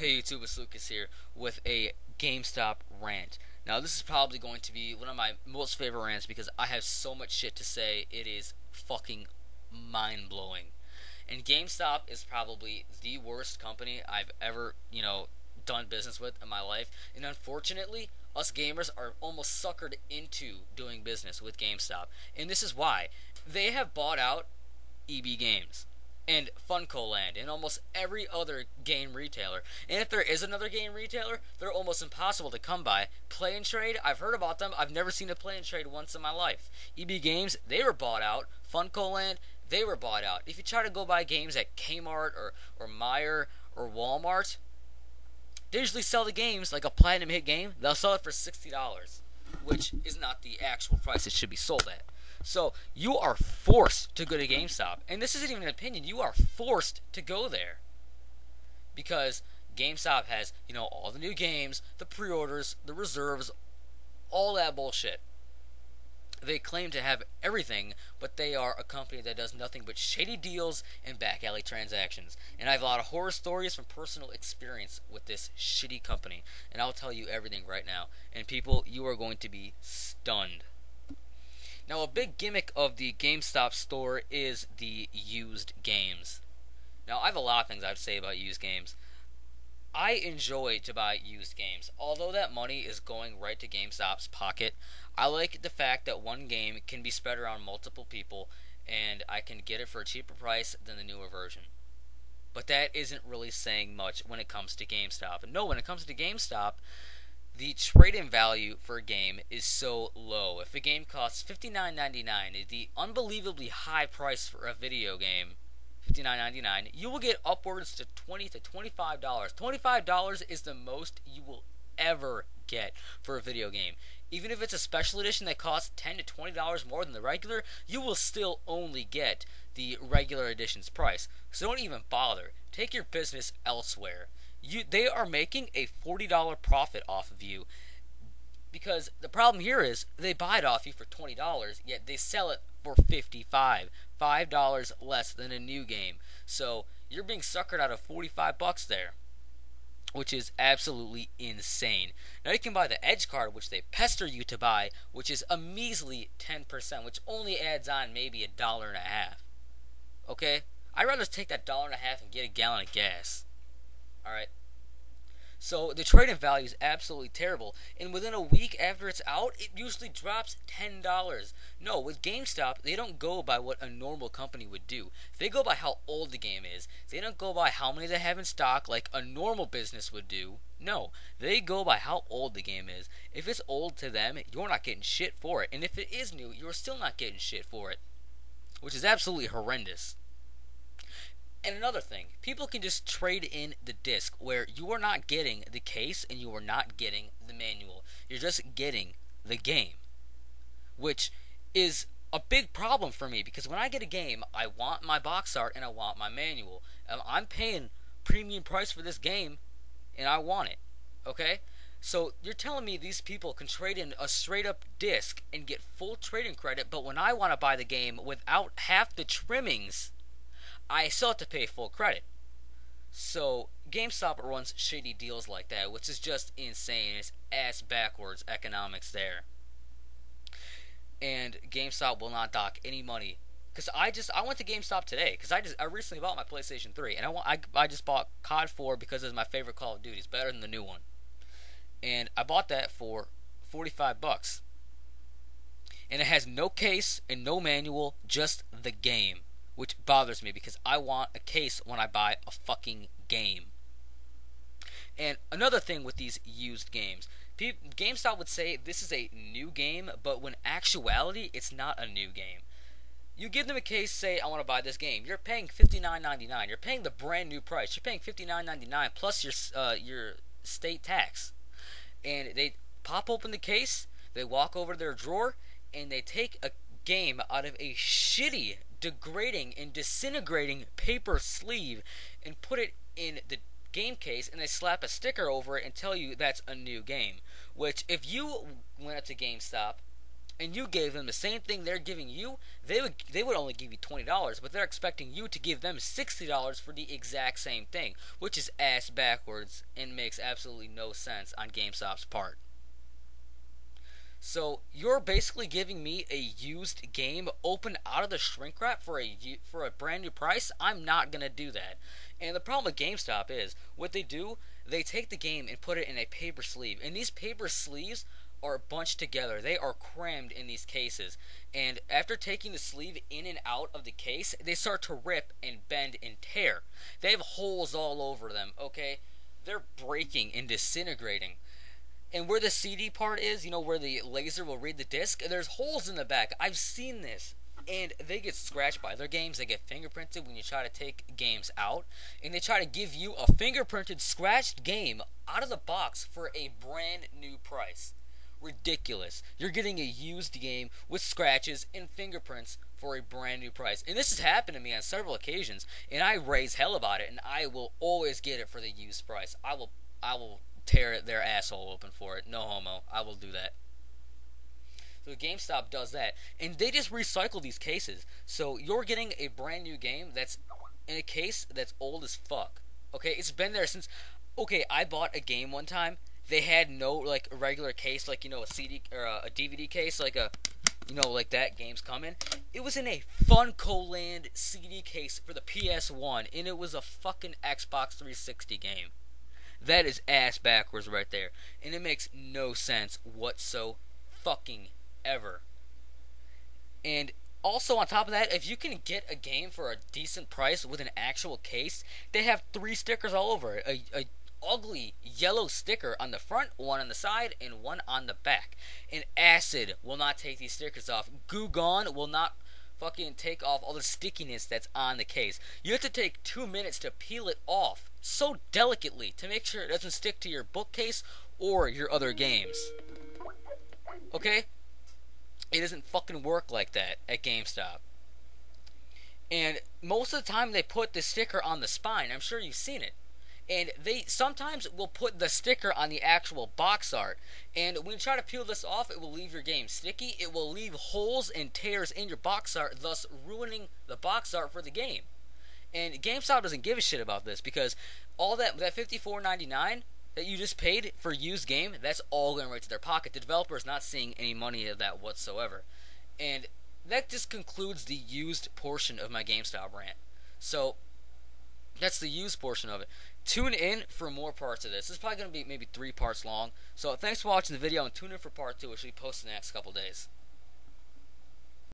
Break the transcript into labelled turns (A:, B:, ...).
A: Hey YouTube, it's Lucas here with a GameStop rant. Now this is probably going to be one of my most favorite rants because I have so much shit to say. It is fucking mind-blowing. And GameStop is probably the worst company I've ever, done business with in my life. And unfortunately, us gamers are almost suckered into doing business with GameStop. And this is why. They have bought out EB Games and Funko Land and almost every other game retailer. And if there is another game retailer, they're almost impossible to come by. Play and Trade, I've heard about them. I've never seen a Play and Trade once in my life. EB Games, they were bought out. Funko Land, they were bought out. If you try to go buy games at Kmart or Meijer or Walmart, they usually sell the games like a platinum hit game. They'll sell it for $60, which is not the actual price it should be sold at. So you are forced to go to GameStop, and this isn't even an opinion. You are forced to go there because GameStop has, all the new games, the pre-orders, the reserves, all that bullshit. They claim to have everything, but they are a company that does nothing but shady deals and back alley transactions. And I have a lot of horror stories from personal experience with this shitty company, and I'll tell you everything right now. And people, you are going to be stunned. Now, a big gimmick of the GameStop store is the used games. Now, I have a lot of things I have to say about used games. I enjoy to buy used games. Although that money is going right to GameStop's pocket, I like the fact that one game can be spread around multiple people, and I can get it for a cheaper price than the newer version. But that isn't really saying much when it comes to GameStop. And no, when it comes to GameStop, the trade-in value for a game is so low. If a game costs $59.99, the unbelievably high price for a video game, $59.99, you will get upwards to $20 to $25. $25 is the most you will ever get for a video game. Even if it's a special edition that costs $10 to $20 more than the regular, you will still only get the regular edition's price. So don't even bother. Take your business elsewhere. They are making a $40 profit off of you, because the problem here is they buy it off you for $20, yet they sell it for $55, $5 less than a new game. So you're being suckered out of $45 there, which is absolutely insane. Now you can buy the Edge card, which they pester you to buy, which is a measly 10%, which only adds on maybe $1.50. Okay, I'd rather take that $1.50 and get a gallon of gas. Alright, so the trade-in value is absolutely terrible, and within a week after it's out, it usually drops $10. No, with GameStop, they don't go by what a normal company would do. They go by how old the game is. They don't go by how many they have in stock like a normal business would do. No, they go by how old the game is. If it's old to them, you're not getting shit for it, and if it is new, you're still not getting shit for it, which is absolutely horrendous. And another thing, people can just trade in the disc where you are not getting the case and you are not getting the manual. You're just getting the game, which is a big problem for me because when I get a game, I want my box art and I want my manual. I'm paying premium price for this game and I want it, okay? So you're telling me these people can trade in a straight up disc and get full trading credit, but when I want to buy the game without half the trimmings, I still have to pay full credit. So GameStop runs shady deals like that, which is just insane. It's ass backwards economics there. And GameStop will not dock any money. Because I went to GameStop today because I recently bought my PlayStation 3 and I just bought COD 4 because it's my favorite Call of Duty. It's better than the new one. And I bought that for $45. And it has no case and no manual, just the game, which bothers me because I want a case when I buy a fucking game. And another thing with these used games, GameStop would say this is a new game, but when actuality, it's not a new game. You give them a case, say, I want to buy this game. You're paying $59.99. You're paying the brand new price. You're paying $59.99 plus your state tax. And they pop open the case, they walk over to their drawer, and they take a game out of a shitty, degrading and disintegrating paper sleeve and put it in the game case, and they slap a sticker over it and tell you that's a new game. Which, if you went up to GameStop and you gave them the same thing they're giving you, they would only give you $20, but they're expecting you to give them $60 for the exact same thing, which is ass backwards and makes absolutely no sense on GameStop's part. So you're basically giving me a used game open out of the shrink wrap for a brand new price. I'm not gonna do that. And the problem with GameStop is what they do. They take the game and put it in a paper sleeve, and these paper sleeves are bunched together. They are crammed in these cases. And after taking the sleeve in and out of the case, they start to rip and bend and tear. They have holes all over them, okay? They're breaking and disintegrating. And where the CD part is, where the laser will read the disc, there's holes in the back. I've seen this. And they get scratched by their games. They get fingerprinted when you try to take games out. And they try to give you a fingerprinted, scratched game out of the box for a brand new price. Ridiculous. You're getting a used game with scratches and fingerprints for a brand new price. And this has happened to me on several occasions. And I raise hell about it. And I will always get it for the used price. I will tear their asshole open for it. No homo. I will do that. So GameStop does that, and they just recycle these cases. So you're getting a brand new game that's in a case that's old as fuck. Okay, it's been there since. Okay, I bought a game one time. They had no like a regular case, like a CD or a DVD case, like like that game's coming. It was in a Funko Land CD case for the PS1, and it was a fucking Xbox 360 game. That is ass backwards right there, and it makes no sense whatso fucking ever. And also on top of that, if you can get a game for a decent price with an actual case, they have 3 stickers all over it. A ugly yellow sticker on the front, one on the side, and one on the back. And acid will not take these stickers off. Goo Gone will not fucking take off all the stickiness that's on the case. You have to take 2 minutes to peel it off so delicately to make sure it doesn't stick to your bookcase or your other games. Okay? It doesn't fucking work like that at GameStop. And most of the time they put the sticker on the spine. I'm sure you've seen it. And they sometimes will put the sticker on the actual box art. And when you try to peel this off, it will leave your game sticky. It will leave holes and tears in your box art, thus ruining the box art for the game. And GameStop doesn't give a shit about this because all that $54.99 that you just paid for a used game, that's all going right to their pocket. The developer is not seeing any money of that whatsoever. And that just concludes the used portion of my GameStop rant. So, that's the used portion of it. Tune in for more parts of this. This is probably going to be maybe 3 parts long. So, thanks for watching the video, and tune in for part 2, which will be posted in the next couple days.